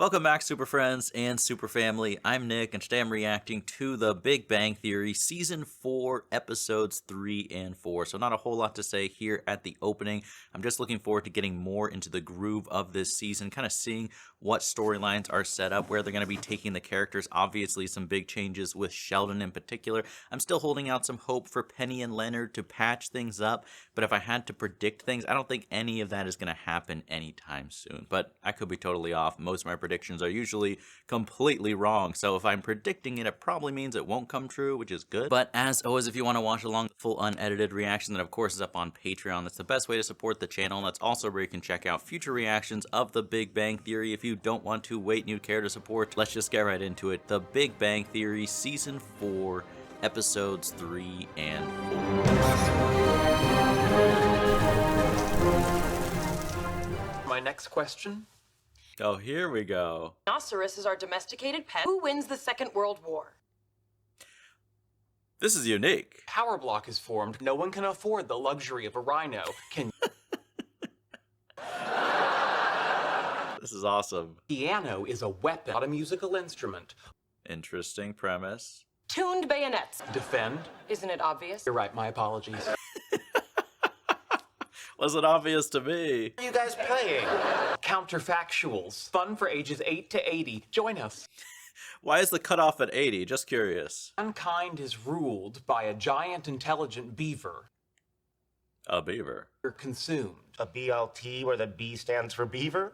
Welcome back, Super Friends and Super Family. I'm Nick, and today I'm reacting to The Big Bang Theory Season 4, Episodes 3 and 4. So not a whole lot to say here at the opening. I'm just looking forward to getting more into the groove of this season, kind of seeing what storylines are set up, where they're going to be taking the characters. Obviously, some big changes with Sheldon in particular. I'm still holding out some hope for Penny and Leonard to patch things up, but if I had to predict things, I don't think any of that is going to happen anytime soon. But I could be totally off. Most of my predictions are usually completely wrong, so if I'm predicting it, it probably means it won't come true, which is good. But as always, if you want to watch along the full unedited reaction, that of course is up on Patreon. That's the best way to support the channel, and that's also where you can check out future reactions of The Big Bang Theory. If you don't want to wait and you care to support, let's just get right into it. The Big Bang Theory Season 4, Episodes 3 and 4. My next question? Oh, here we go. Rhinoceros is our domesticated pet. Who wins the Second World War? This is unique. Power block is formed. No one can afford the luxury of a rhino. Can This is awesome. Piano is a weapon, not a musical instrument. Interesting premise. Tuned bayonets. Defend? Isn't it obvious? You're right, my apologies. Wasn't obvious to me. What are you guys playing? Counterfactuals. Fun for ages 8 to 80. Join us. Why is the cutoff at 80? Just curious. Mankind is ruled by a giant intelligent beaver. A beaver. You're consumed. A BLT where the B stands for beaver?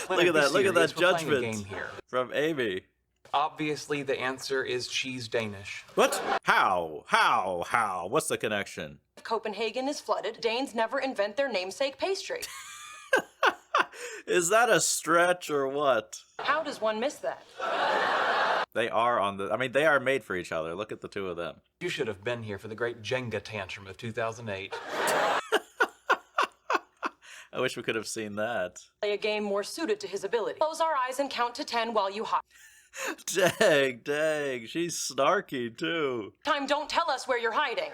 Look at that, look at that We're playing a judgment game here. from Amy. Obviously, the answer is she's Danish. What? How? How? What's the connection? If Copenhagen is flooded, Danes never invent their namesake pastry. Is that a stretch or what? How does one miss that? They are on the, I mean, they are made for each other. Look at the two of them. You should have been here for the great Jenga tantrum of 2008. I wish we could have seen that. Play a game more suited to his ability. Close our eyes and count to 10 while you hide. Dang, she's snarky too. Time, don't tell us where you're hiding.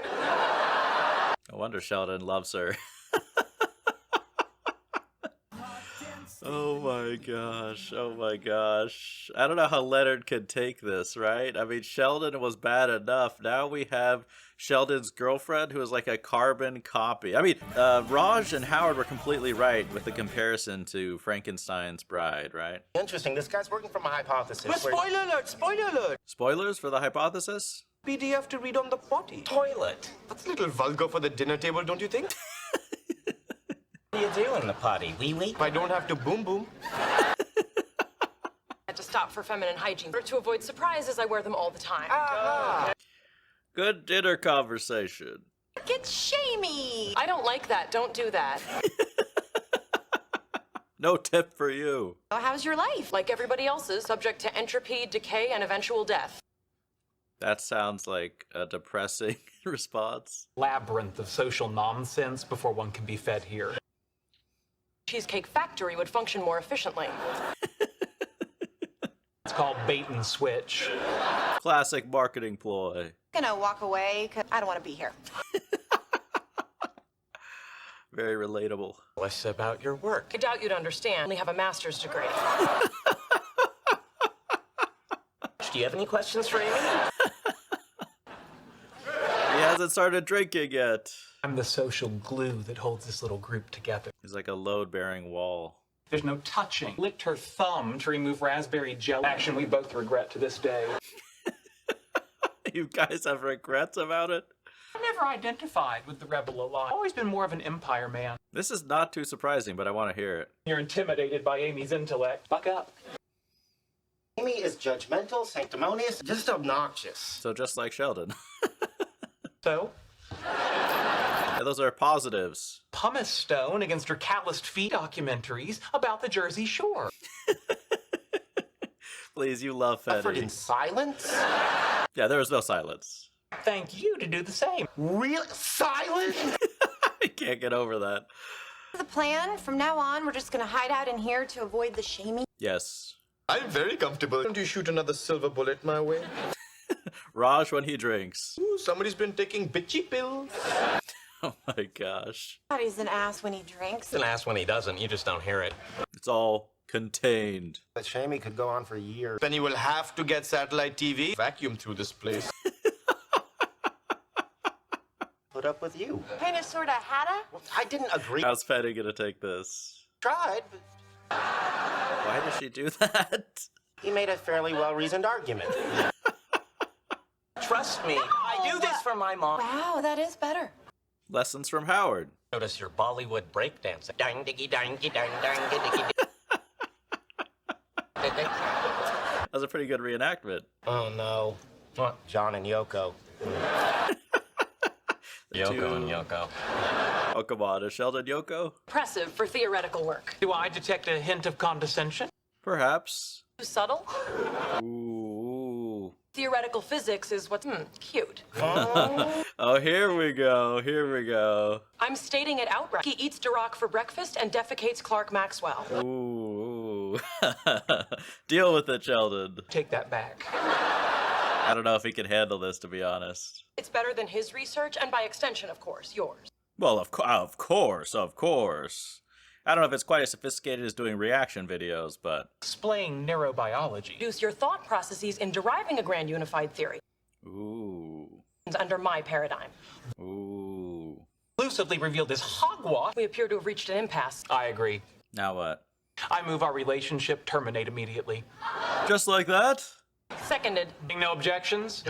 No wonder Sheldon loves her. Oh my gosh, oh my gosh. I don't know how Leonard could take this, right? I mean, Sheldon was bad enough. Now we have Sheldon's girlfriend who is like a carbon copy. I mean, Raj and Howard were completely right with the comparison to Frankenstein's bride, right? Interesting, this guy's working from a hypothesis. But spoiler alert! Spoiler alert! Spoilers for the hypothesis? PDF to read on the potty. Toilet. That's a little vulgar for the dinner table, don't you think? What do you do in the potty? Wee-wee? I don't have to boom boom. I had to stop for feminine hygiene. To avoid surprises, I wear them all the time. Good dinner conversation. Get shamey! I don't like that. Don't do that. No tip for you. How's your life? Like everybody else's, subject to entropy, decay, and eventual death. That sounds like a depressing response. Labyrinth of social nonsense before one can be fed here. Cheesecake Factory would function more efficiently. It's called bait and switch. Classic marketing ploy. I'm gonna walk away because I don't want to be here. Very relatable. Less about your work. I doubt you'd understand. I only have a master's degree. Do you have any questions for Amy? He hasn't started drinking yet. I'm the social glue that holds this little group together. He's like a load-bearing wall. There's no touching. Licked her thumb to remove raspberry jelly. Action we both regret to this day. You guys have regrets about it? I've never identified with the rebel alive. Always been more of an empire man. This is not too surprising, but I want to hear it. You're intimidated by Amy's intellect. Buck up. Amy is judgmental, sanctimonious, just obnoxious. So just like Sheldon. So? Yeah, those are positives. Pumice stone against her calloused feet documentaries about the Jersey Shore. Please, you love Effort Fetty. in silence? Yeah, there was no silence. Thank you to do the same. Real silence? I can't get over that. The plan, from now on, we're just gonna hide out in here to avoid the shaming. Yes. I'm very comfortable. Don't you shoot another silver bullet my way? Raj when he drinks. Ooh, somebody's been taking bitchy pills. Oh my gosh. God, he's an ass when he drinks. He's an ass when he doesn't, you just don't hear it. It's all contained. That shamey could go on for years. Then you will have to get satellite TV. Vacuum through this place. Put up with you. Kinda sorta hadda? Well, I didn't agree. How's Penny gonna take this? Tried, but Why does she do that? he made a fairly well-reasoned argument. Trust me, I do this for my mom. Wow, that is better. Lessons from Howard. Notice your Bollywood breakdancing. Dang diggy dang diggy dang dang diggy. That was a pretty good reenactment. Oh, no. What? John and Yoko. Yoko and Yoko. Oh, come on. Is Sheldon Yoko? Impressive for theoretical work. Do I detect a hint of condescension? Perhaps. Too subtle? Ooh. Theoretical physics is what's cute. Oh, here we go. Here we go. I'm stating it outright. He eats Duroc for breakfast and defecates Clark Maxwell. Ooh. Deal with it, Sheldon. Take that back. I don't know if he can handle this, to be honest. It's better than his research, and by extension, of course, yours. Well, of course, of course. I don't know if it's quite as sophisticated as doing reaction videos, but... Explain neurobiology. Reduce your thought processes in deriving a grand unified theory. Ooh. Under my paradigm. Ooh. Exclusively revealed this hogwash. We appear to have reached an impasse. I agree. Now what? I move our relationship terminate immediately. Just like that? Seconded. No objections?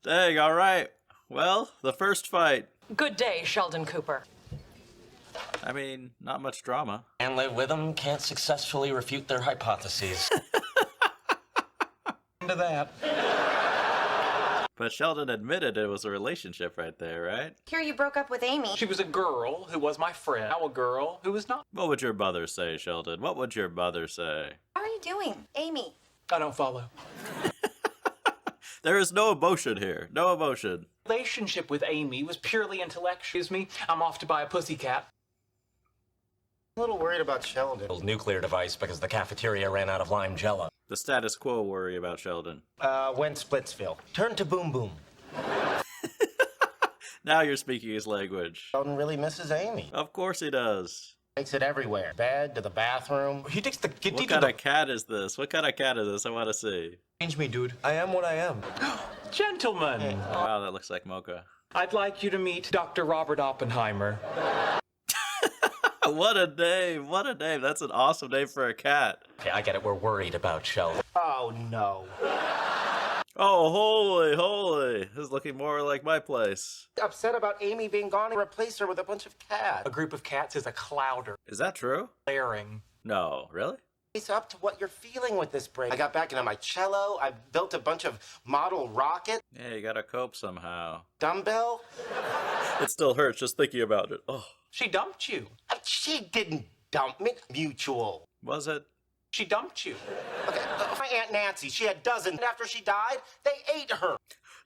Dang, alright. Well, the first fight. Good day, Sheldon Cooper. I mean, not much drama. And live with them can't successfully refute their hypotheses. Into that. But Sheldon admitted it was a relationship right there, right? Hear you broke up with Amy. She was a girl who was my friend. Now a girl who is not. What would your mother say, Sheldon? What would your mother say? How are you doing? Amy. I don't follow. There is no emotion here. No emotion. Relationship with Amy was purely intellectual. Excuse me, I'm off to buy a pussycat. A little worried about Sheldon. Nuclear device because the cafeteria ran out of lime jello. The status quo worry about Sheldon. Went Splitsville. Turn to Boom Boom. Now you're speaking his language. Sheldon really misses Amy. Of course he does. Takes it everywhere. Bed to the bathroom. He takes the kitty What to kind the... of cat is this? What kind of cat is this? I want to see. Change me, dude. I am what I am. Gentlemen, Wow, that looks like Mocha. I'd like you to meet Dr. Robert Oppenheimer. What a name. What a name. That's an awesome name for a cat. Okay, I get it. We're worried about Sheldon. Oh, no. Oh, holy. This is looking more like my place. Upset about Amy being gone and replace her with a bunch of cats. A group of cats is a clouder. Is that true? Glaring. No, really? It's up to what you're feeling with this break. I got back into my cello. I built a bunch of model rocket, Yeah, you gotta cope somehow. dumbbell. It still hurts just thinking about it. Oh, She dumped you. She didn't dump me. Mutual. was it? She dumped you. Okay, my Aunt Nancy, she had dozens. After she died, they ate her.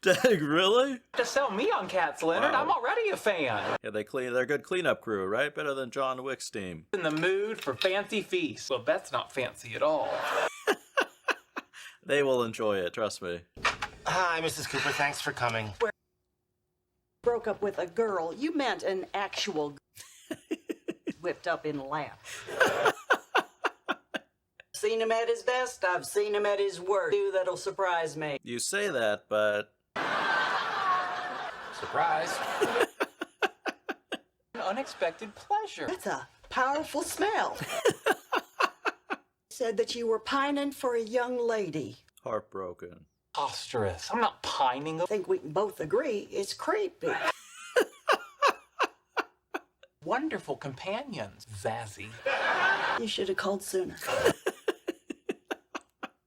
Dang, really? To sell me on cats, Leonard. Wow. I'm already a fan. Yeah, they're a good cleanup crew, right? Better than John Wick's team. In the mood for fancy feasts. Well, that's not fancy at all. They will enjoy it, trust me. Hi, Mrs. Cooper. Thanks for coming. Broke up with a girl, you meant an actual whipped up in lap. Seen him at his best, I've seen him at his worst. That'll surprise me. You say that, but... Surprise. An unexpected pleasure. That's a powerful smell. Said that you were pining for a young lady. Heartbroken. Preposterous. I'm not pining. I think we can both agree it's creepy. Wonderful companions. Zazzy. You should have called sooner.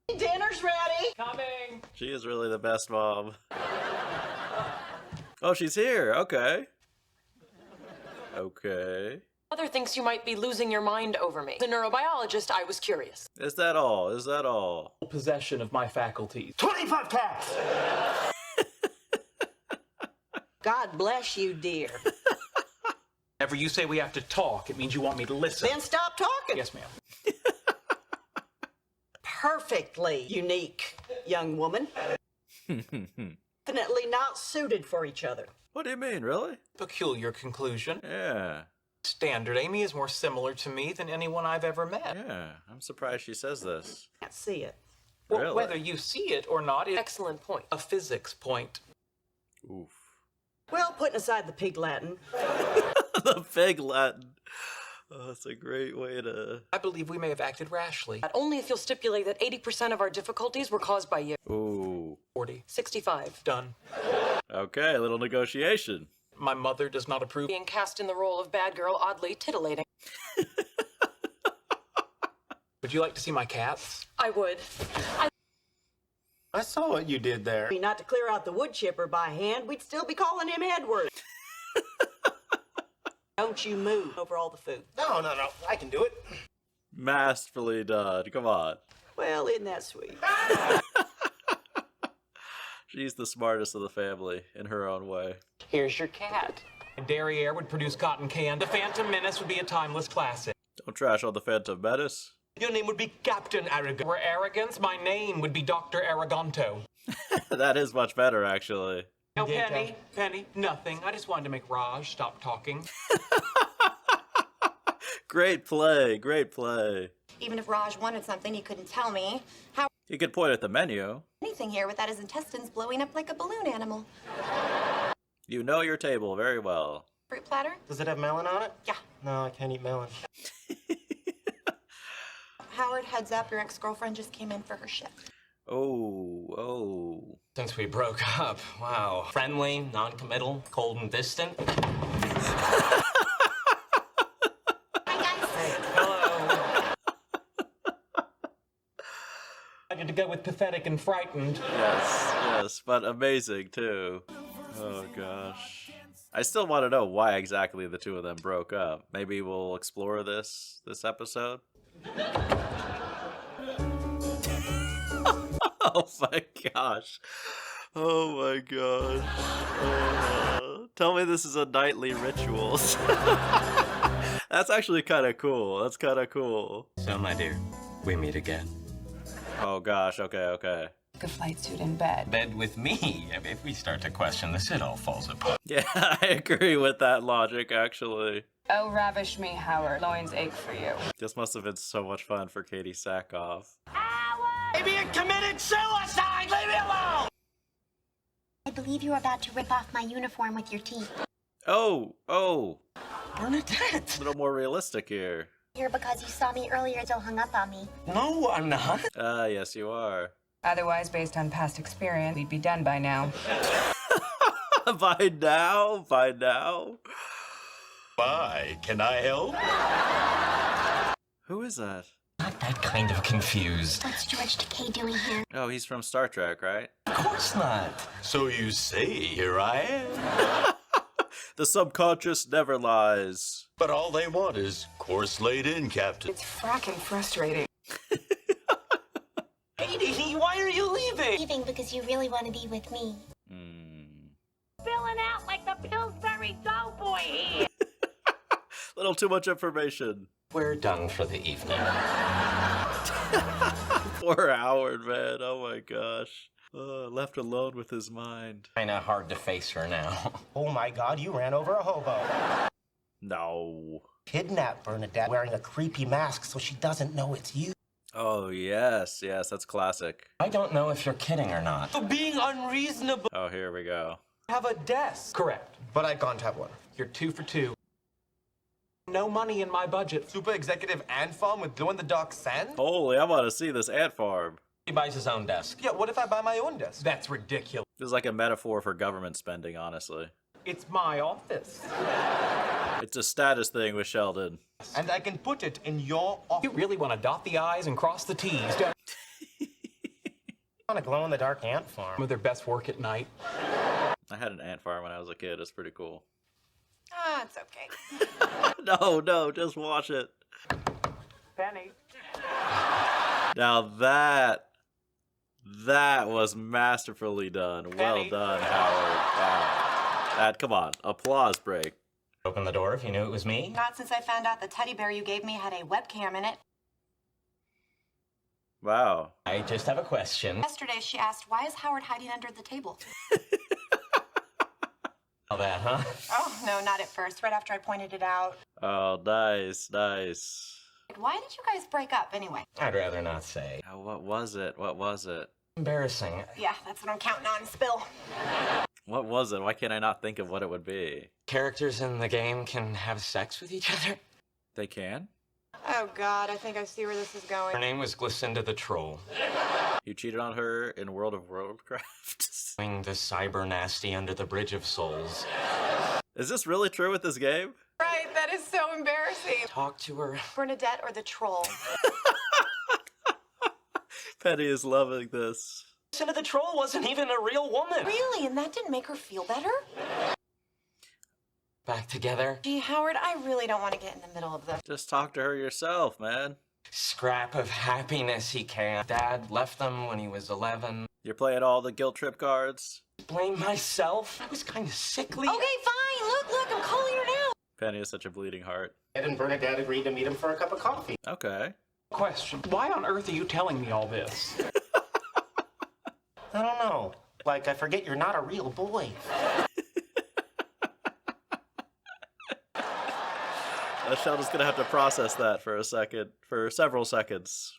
Dinner's ready. Coming. She is really the best mom. Oh, she's here. Okay. Okay. Mother thinks you might be losing your mind over me. As a neurobiologist, I was curious. Is that all? Is that all? Possession of my faculties. 25 cats! God bless you, dear. Whenever you say we have to talk, it means you want me to listen. Then stop talking. Yes, ma'am. Perfectly unique, young woman. Definitely not suited for each other. What do you mean, really? Peculiar conclusion. Yeah. Standard. Amy is more similar to me than anyone I've ever met. Yeah, I'm surprised she says this. Can't see it. Well, Really? whether you see it or not is Excellent point. a physics point. Oof. Well, putting aside the pig Latin, The pig Latin. Oh, that's a great way to... I believe we may have acted rashly. But only if you'll stipulate that 80% of our difficulties were caused by you. Ooh. 40. 65. Done. Okay, a little negotiation. My mother does not approve. Being cast in the role of bad girl, oddly titillating. Would you like to see my cats? I would. I saw what you did there. I mean, not to clear out the wood chipper by hand, we'd still be calling him Edward. Don't you move over all the food. No, I can do it. Masterfully done. Come on. Well, isn't that sweet? She's the smartest of the family in her own way. Here's your cat. Derriere would produce cotton candy. The Phantom Menace would be a timeless classic. Don't trash on the Phantom Menace. Your name would be Captain Arrogant. For arrogance, my name would be Dr. Arroganto. That is much better, actually. No, Penny, nothing. I just wanted to make Raj stop talking. Great play, great play. Even if Raj wanted something he couldn't tell me. How You could point at the menu. anything here without his intestines blowing up like a balloon animal. You know your table very well. Fruit platter? Does it have melon on it? Yeah. No, I can't eat melon. Howard, heads up, your ex-girlfriend just came in for her shift. Oh. Since we broke up, wow. Friendly, non-committal, cold and distant. Hi, guys. Hello. I had to go with pathetic and frightened. Yes, but amazing too. Oh gosh. I still want to know why exactly the two of them broke up. Maybe we'll explore this episode. Oh my gosh. Oh my gosh. Tell me this is a nightly rituals. That's actually kind of cool. That's kind of cool. So, my dear, we meet again. Oh gosh, okay. A flight suit in bed. Bed with me. If we start to question this, it all falls apart. Yeah, I agree with that logic, actually. Oh, ravish me, Howard. Loins ache for you. This must have been so much fun for Katie Sackhoff. Maybe you committed suicide! Leave me alone! I believe you were about to rip off my uniform with your teeth. Oh. Bernadette! A little more realistic here. Here because you saw me earlier, so hung up on me. No, I'm not. Yes, you are. Otherwise, based on past experience, we'd be done by now. By now? Why? Can I help? Who is that? Not that kind of confused. What's George Takei doing here? Oh, he's from Star Trek, right? Of course not. So you say, here I am. The subconscious never lies. But all they want is course laid in, Captain. It's fracking frustrating. Katie, why are you leaving? Leaving because you really want to be with me. Filling out like the Pillsbury Doughboy here. Little too much information. We're done for the evening. Poor Howard, man. Oh my gosh. Left alone with his mind. Kinda hard to face her now. Oh my God, you ran over a hobo. No. Kidnap Bernadette wearing a creepy mask so she doesn't know it's you. Oh, yes, that's classic. I don't know if you're kidding or not. For being unreasonable. Oh, here we go. Have a desk. Correct. But I can't have one. You're 2 for 2. No money in my budget. Super executive ant farm with glow-in-the-dark sand? Holy, I want to see this ant farm. He buys his own desk. Yeah, what if I buy my own desk? That's ridiculous. This is like a metaphor for government spending, honestly. It's my office. It's a status thing with Sheldon. And I can put it in your office. You really want to dot the I's and cross the T's, don't On a glow-in-the-dark ant Some farm. of their best work at night. I had an ant farm when I was a kid. It's pretty cool. Ah, it's okay. No, just watch it. Penny. Now that was masterfully done. Well Penny. done, Howard. Wow. Come on, applause break. Open the door if you knew it was me. Not since I found out the teddy bear you gave me had a webcam in it. Wow. I just have a question. Yesterday she asked, why is Howard hiding under the table? How that, huh? Oh, no, not at first. Right after I pointed it out. Oh, nice, nice. Why did you guys break up anyway? I'd rather not say. Oh, what was it? What was it? Embarrassing. Yeah, that's what I'm counting on. Spill. What was it? Why can't I not think of what it would be? Characters in the game can have sex with each other. They can? Oh, God, I think I see where this is going. Her name was Glycinda the Troll. You cheated on her in World of Warcraft? Doing the cyber nasty under the Bridge of Souls. Is this really true with this game? Right, that is so embarrassing. Talk to her. Bernadette or the troll? Penny is loving this. Glycinda the Troll wasn't even a real woman. Really? And that didn't make her feel better? Back together. Gee, Howard, I really don't want to get in the middle of this. Just talk to her yourself, man. Scrap of happiness he can. Dad left them when he was 11. You're playing all the guilt trip cards? Blame myself. I was kind of sickly. Okay, fine. Look, I'm calling her now. Penny is such a bleeding heart. Ed and Bernadette agreed to meet him for a cup of coffee. Okay. Question. Why on earth are you telling me all this? I don't know. Like, I forget you're not a real boy. Sheldon's gonna have to process that for a second, for several seconds.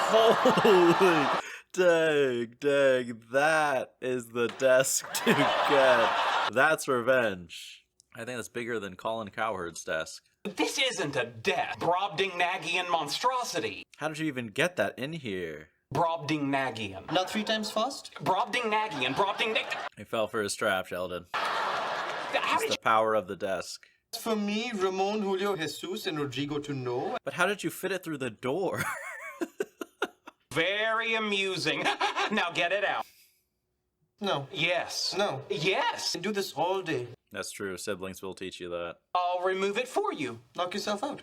Holy dang, that is the desk to get. That's revenge. I think that's bigger than Colin Cowherd's desk. This isn't a death. Brobdingnagian monstrosity. How did you even get that in here? Brobdingnagian. Not 3 times fast? Brobdingnagian. He fell for his trap, Sheldon. How It's the power of the desk. For me, Ramon, Julio, Jesus, and Rodrigo to know. But how did you fit it through the door? Very amusing. Now get it out. No. Yes. No. Yes. I do this all day. That's true. Siblings will teach you that. I'll remove it for you. Knock yourself out.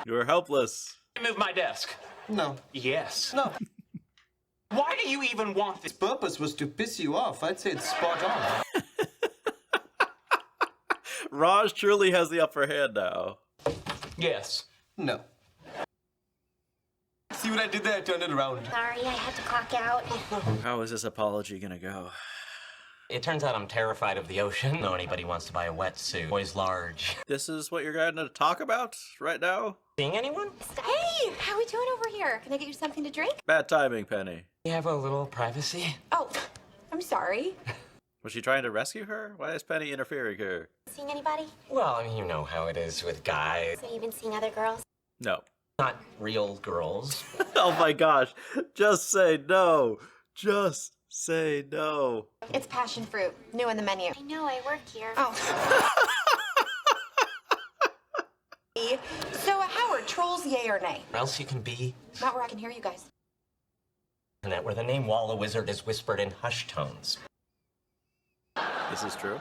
You're helpless. Remove my desk. No. Yes. No. Why do you even want this? Its purpose was to piss you off. I'd say it's spot on. Raj truly has the upper hand now. Yes. No. See what I did there? I turned it around. Sorry, I had to clock out. How is this apology gonna go? It turns out I'm terrified of the ocean. No anybody wants to buy a wetsuit. Boy's large. This is what you're going to talk about right now? Seeing anyone? Hey, how we doing over here? Can I get you something to drink? Bad timing, Penny. You have a little privacy? Oh, I'm sorry. Was she trying to rescue her? Why is Penny interfering here? Seeing anybody? Well, I mean, you know how it is with guys. So you've been seeing other girls? No. Not real girls. Oh my gosh. Just say no. Just say no. It's passion fruit, new in the menu. I know, I work here. Oh. So, Howard, trolls yay or nay? Or else you can be Not where I can hear you guys. internet where the name Walla Wizard is whispered in hushed tones. This is true.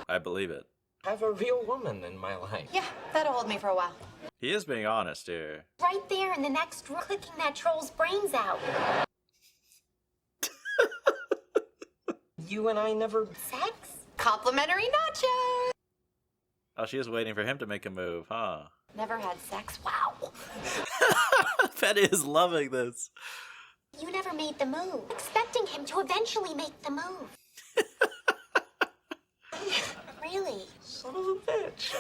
I believe it. I have a real woman in my life. Yeah, that'll hold me for a while. He is being honest here. Right there in the next room, clicking that troll's brains out. You and I never... Sex? Complimentary nachos! Oh, she is waiting for him to make a move, huh? Never had sex. Wow. Penny is loving this. You never made the move. Expecting him to eventually make the move. Really? Son of a bitch.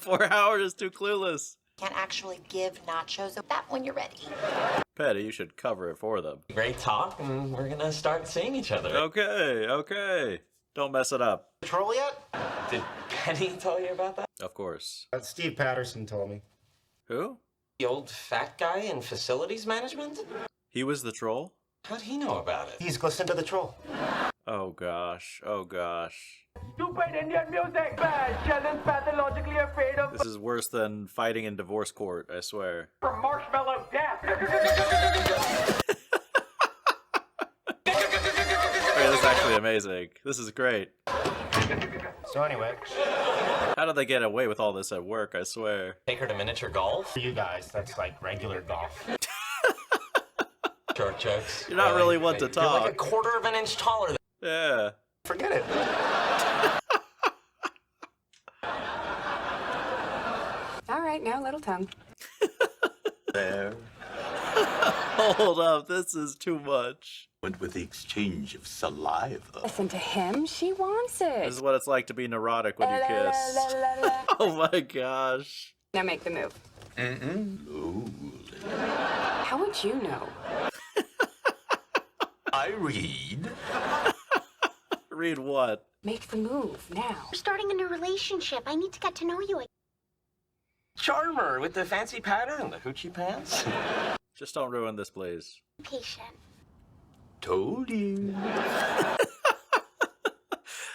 Poor Howard is too clueless. Can't actually give nachos. That when you're ready. Penny, you should cover it for them. Great talk, and we're gonna start seeing each other. Okay. Don't mess it up. Troll yet? Did Penny tell you about that? Of course. Steve Patterson told me. Who? The old fat guy in facilities management? He was the troll? How'd he know about it? He's Glycinda the Troll. Oh gosh. Stupid Indian music! Bad. Sheldon's pathologically afraid of This is worse than fighting in divorce court, I swear. marshmallow death. Okay, this is actually amazing. This is great. So anyway, How did they get away with all this at work, I swear? Take her to miniature golf? for you guys, that's like regular golf. Short jokes. You're not really one to You're like a talk. quarter of an inch taller than... Yeah. Forget it. All right, now a little tongue. There. Hold up, this is too much. Went with the exchange of saliva. Listen to him. She wants it. This is what it's like to be neurotic when you kiss. Oh my gosh. Now make the move. How would you know? I read. Read what? Make the move now. We're starting a new relationship. I need to get to know you. Charmer with the fancy pattern and the hoochie pants. Just don't ruin this, please. Patient. Told you.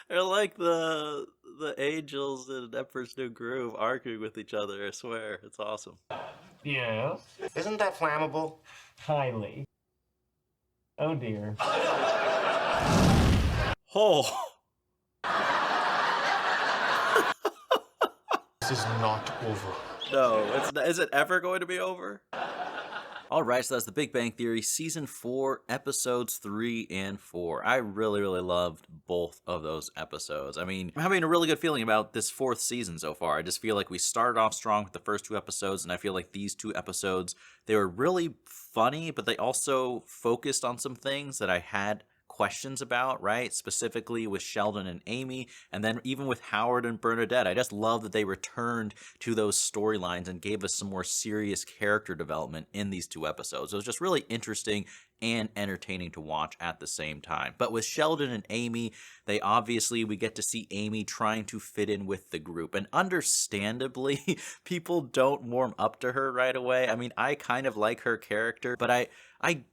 They're like the angels in Emperor's New Groove arguing with each other, I swear. It's awesome. Yes. Isn't that flammable? Highly. Oh dear. Oh. This is not over. No, it's not. Is it ever going to be over? All right, so that's The Big Bang Theory, Season 4, Episodes 3 and 4. I really, really loved both of those episodes. I mean, I'm having a really good feeling about this 4th season so far. I just feel like we started off strong with the first 2 episodes, and I feel like these 2 episodes, they were really funny, but they also focused on some things that I had questions about, right? Specifically with Sheldon and Amy, and then even with Howard and Bernadette. I just love that they returned to those storylines and gave us some more serious character development in these 2 episodes. It was just really interesting and entertaining to watch at the same time. But with Sheldon and Amy, we get to see Amy trying to fit in with the group. And understandably, people don't warm up to her right away. I mean, I kind of like her character, but I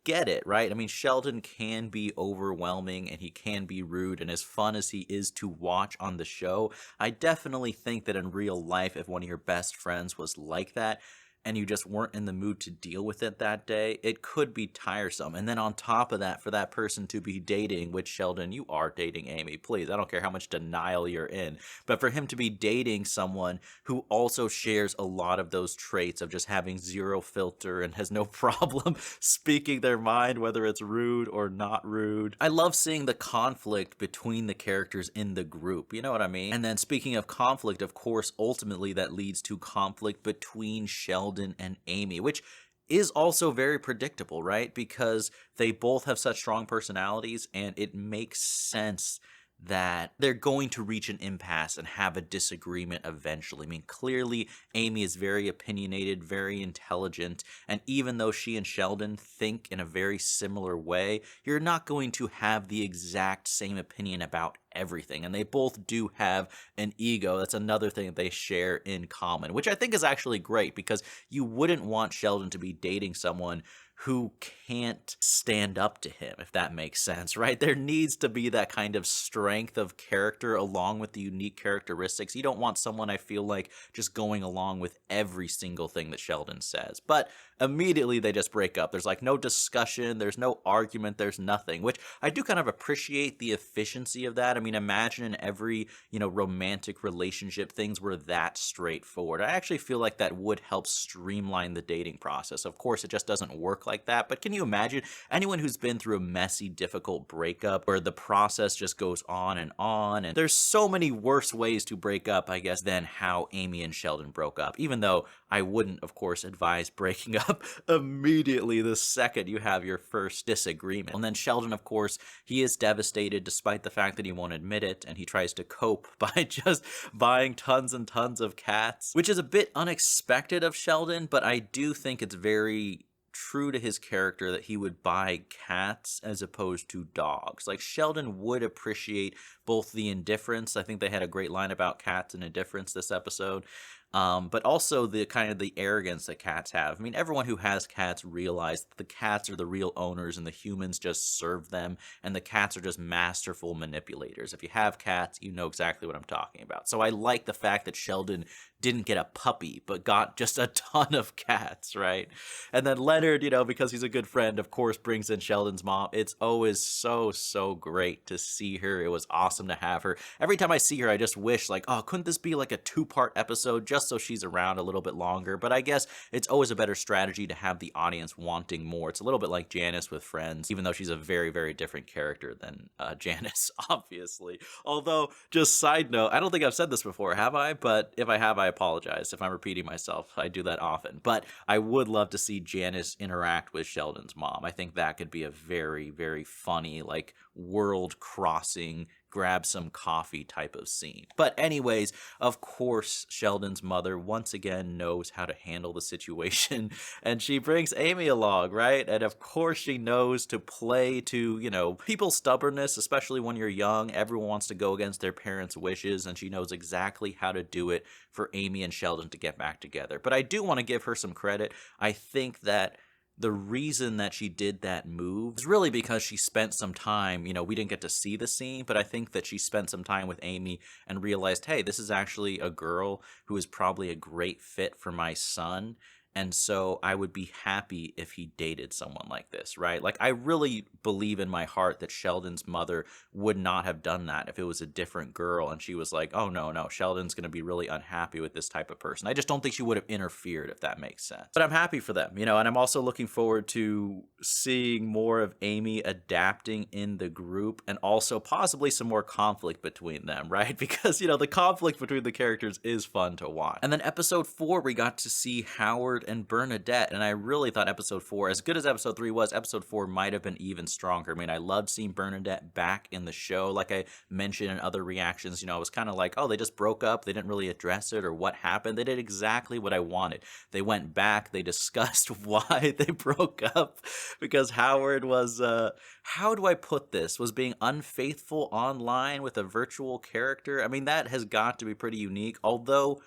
get it, right? I mean, Sheldon can be overwhelming and he can be rude, and as fun as he is to watch on the show, I definitely think that in real life, if one of your best friends was like that, and you just weren't in the mood to deal with it that day, it could be tiresome. And then on top of that, for that person to be dating, which Sheldon, you are dating Amy, please, I don't care how much denial you're in, but for him to be dating someone who also shares a lot of those traits of just having zero filter and has no problem speaking their mind, whether it's rude or not rude. I love seeing the conflict between the characters in the group, you know what I mean? And then speaking of conflict, of course, ultimately that leads to conflict between Sheldon and Amy, which is also very predictable, right? Because they both have such strong personalities, and it makes sense that they're going to reach an impasse and have a disagreement eventually. I mean, clearly, Amy is very opinionated, very intelligent, and even though she and Sheldon think in a very similar way, you're not going to have the exact same opinion about everything. And they both do have an ego. That's another thing that they share in common, which I think is actually great, because you wouldn't want Sheldon to be dating someone who can't stand up to him, if that makes sense, right? There needs to be that kind of strength of character along with the unique characteristics. You don't want someone, I feel like, just going along with every single thing that Sheldon says. But immediately they just break up. There's like no discussion, there's no argument, there's nothing, which I do kind of appreciate the efficiency of that. I mean, imagine in every, romantic relationship, things were that straightforward. I actually feel like that would help streamline the dating process. Of course, it just doesn't work like that, but can you imagine anyone who's been through a messy, difficult breakup where the process just goes on, and there's so many worse ways to break up, I guess, than how Amy and Sheldon broke up, even though I wouldn't, of course, advise breaking up immediately the second you have your first disagreement. And then Sheldon, of course, he is devastated despite the fact that he won't admit it, and he tries to cope by just buying tons and tons of cats, which is a bit unexpected of Sheldon, but I do think it's very true to his character that he would buy cats as opposed to dogs. Like, Sheldon would appreciate both the indifference. I think they had a great line about cats and indifference this episode. But also the kind of the arrogance that cats have. I mean, everyone who has cats realize that the cats are the real owners and the humans just serve them, and the cats are just masterful manipulators. If you have cats, you know exactly what I'm talking about. So I like the fact that Sheldon didn't get a puppy, but got just a ton of cats, right? And then Leonard, because he's a good friend, of course, brings in Sheldon's mom. It's always so great to see her. It was awesome to have her. Every time I see her, I just wish, like, oh, couldn't this be like a 2-part episode just just so she's around a little bit longer. But I guess it's always a better strategy to have the audience wanting more. It's a little bit like Janice with Friends, even though she's a very, very different character than Janice, obviously. Although, just side note, I don't think I've said this before, have I? But if I have, I apologize if I'm repeating myself. I do that often. But I would love to see Janice interact with Sheldon's mom. I think that could be a very, very funny, like, world-crossing, grab some coffee type of scene. But anyways, of course, Sheldon's mother once again knows how to handle the situation, and she brings Amy along, right? And of course she knows to play to, you know, people's stubbornness, especially when you're young. Everyone wants to go against their parents' wishes, and she knows exactly how to do it for Amy and Sheldon to get back together. But I do want to give her some credit. I think that the reason that she did that move is really because she spent some time, you know, we didn't get to see the scene, but I think that she spent some time with Amy and realized, hey, this is actually a girl who is probably a great fit for my son. And so I would be happy if he dated someone like this, right? Like, I really believe in my heart that Sheldon's mother would not have done that if it was a different girl and she was like, oh, no, Sheldon's going to be really unhappy with this type of person. I just don't think she would have interfered, if that makes sense. But I'm happy for them, you know, and I'm also looking forward to seeing more of Amy adapting in the group and also possibly some more conflict between them, right? Because, you know, the conflict between the characters is fun to watch. And then episode 4, we got to see Howard and Bernadette, and I really thought episode 4, as good as episode 3 was, episode 4 might have been even stronger. I mean, I loved seeing Bernadette back in the show. Like I mentioned in other reactions, you know, I was kind of like, oh, they just broke up, they didn't really address it or what happened. They did exactly what I wanted. They went back, they discussed why they broke up, because Howard was, how do I put this, was being unfaithful online with a virtual character. I mean, that has got to be pretty unique, although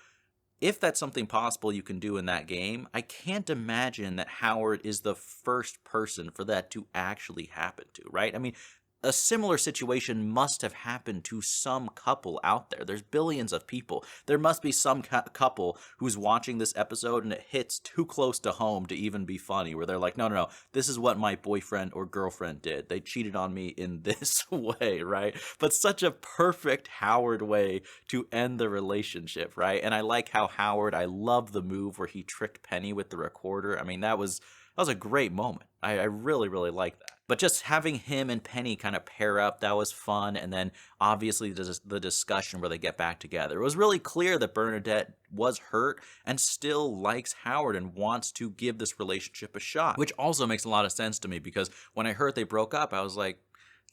if that's something possible you can do in that game, I can't imagine that Howard is the first person for that to actually happen to, right? I mean, a similar situation must have happened to some couple out there. There's billions of people. There must be some couple who's watching this episode and it hits too close to home to even be funny, where they're like, no, this is what my boyfriend or girlfriend did. They cheated on me in this way, right? But such a perfect Howard way to end the relationship, right? And I like how Howard, I love the move where he tricked Penny with the recorder. I mean, that was a great moment. I really, really like that. But just having him and Penny kind of pair up, that was fun. And then obviously the discussion where they get back together. It was really clear that Bernadette was hurt and still likes Howard and wants to give this relationship a shot, which also makes a lot of sense to me, because when I heard they broke up, I was like,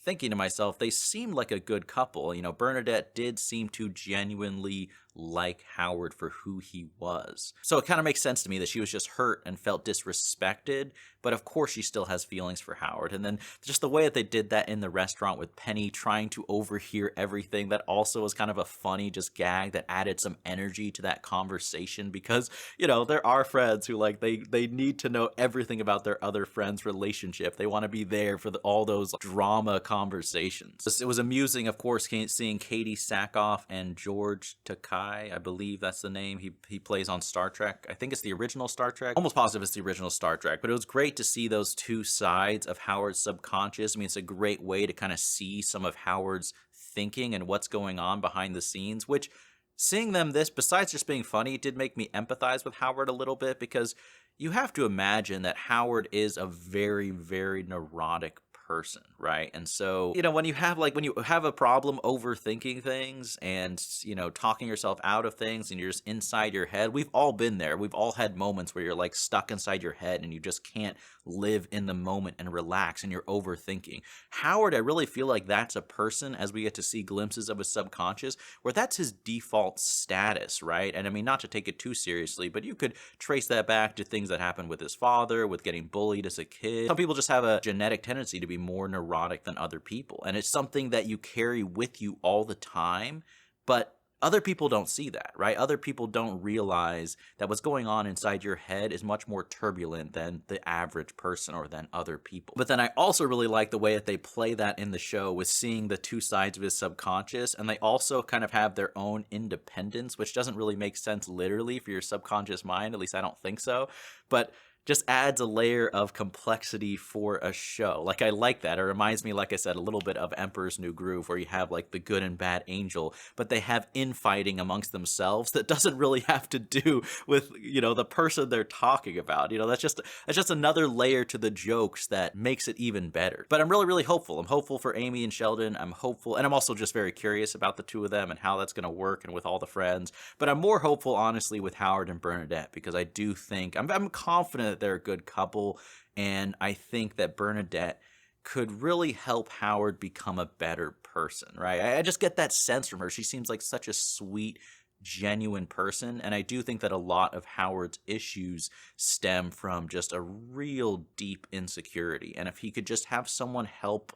thinking to myself, they seemed like a good couple. You know, Bernadette did seem to genuinely like Howard for who he was. So it kind of makes sense to me that she was just hurt and felt disrespected, but of course she still has feelings for Howard. And then just the way that they did that in the restaurant with Penny trying to overhear everything, that also was kind of a funny just gag that added some energy to that conversation, because, you know, there are friends who, like, they need to know everything about their other friend's relationship. They want to be there for all those drama conversations. It was amusing, of course, seeing Katie Sackhoff and George Takei, I believe that's the name he plays on Star Trek. I think it's the original Star Trek. Almost positive it's the original Star Trek. But it was great to see those two sides of Howard's subconscious. I mean, it's a great way to kind of see some of Howard's thinking and what's going on behind the scenes, which, seeing them this, besides just being funny, it did make me empathize with Howard a little bit, because you have to imagine that Howard is a very, very neurotic person, right? And so, you know, when you have a problem overthinking things and, you know, talking yourself out of things and you're just inside your head, we've all been there. We've all had moments where you're like stuck inside your head and you just can't live in the moment and relax and you're overthinking. Howard, I really feel like that's a person, as we get to see glimpses of his subconscious, where that's his default status, right? And I mean, not to take it too seriously, but you could trace that back to things that happened with his father, with getting bullied as a kid. Some people just have a genetic tendency to be more neurotic than other people, and it's something that you carry with you all the time, but other people don't see that, right? Other people don't realize that what's going on inside your head is much more turbulent than the average person or than other people. But then I also really like the way that they play that in the show, with seeing the two sides of his subconscious, and they also kind of have their own independence, which doesn't really make sense literally for your subconscious mind, at least I don't think so. But just adds a layer of complexity for a show. Like, I like that. It reminds me, like I said, a little bit of Emperor's New Groove, where you have like the good and bad angel, but they have infighting amongst themselves that doesn't really have to do with, you know, the person they're talking about. You know, that's just another layer to the jokes that makes it even better. But I'm really, really hopeful. I'm hopeful for Amy and Sheldon. I'm hopeful, and I'm also just very curious about the two of them and how that's going to work and with all the friends. But I'm more hopeful, honestly, with Howard and Bernadette, because I do think I'm confident that they're a good couple, and I think that Bernadette could really help Howard become a better person, right? I just get that sense from her. She seems like such a sweet, genuine person, and I do think that a lot of Howard's issues stem from just a real deep insecurity, and if he could just have someone help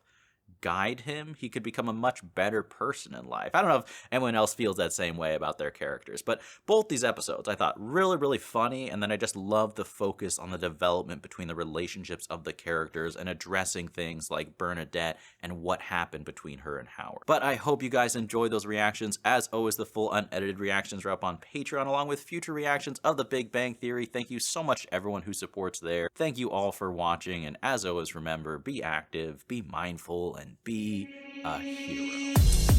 guide him, he could become a much better person in life. I don't know if anyone else feels that same way about their characters, but both these episodes I thought really, really funny, and then I just love the focus on the development between the relationships of the characters and addressing things like Bernadette and what happened between her and Howard. But I hope you guys enjoy those reactions. As always, the full unedited reactions are up on Patreon, along with future reactions of The Big Bang Theory. Thank you so much to everyone who supports there. Thank you all for watching, and as always, remember, be active, be mindful, and be a hero.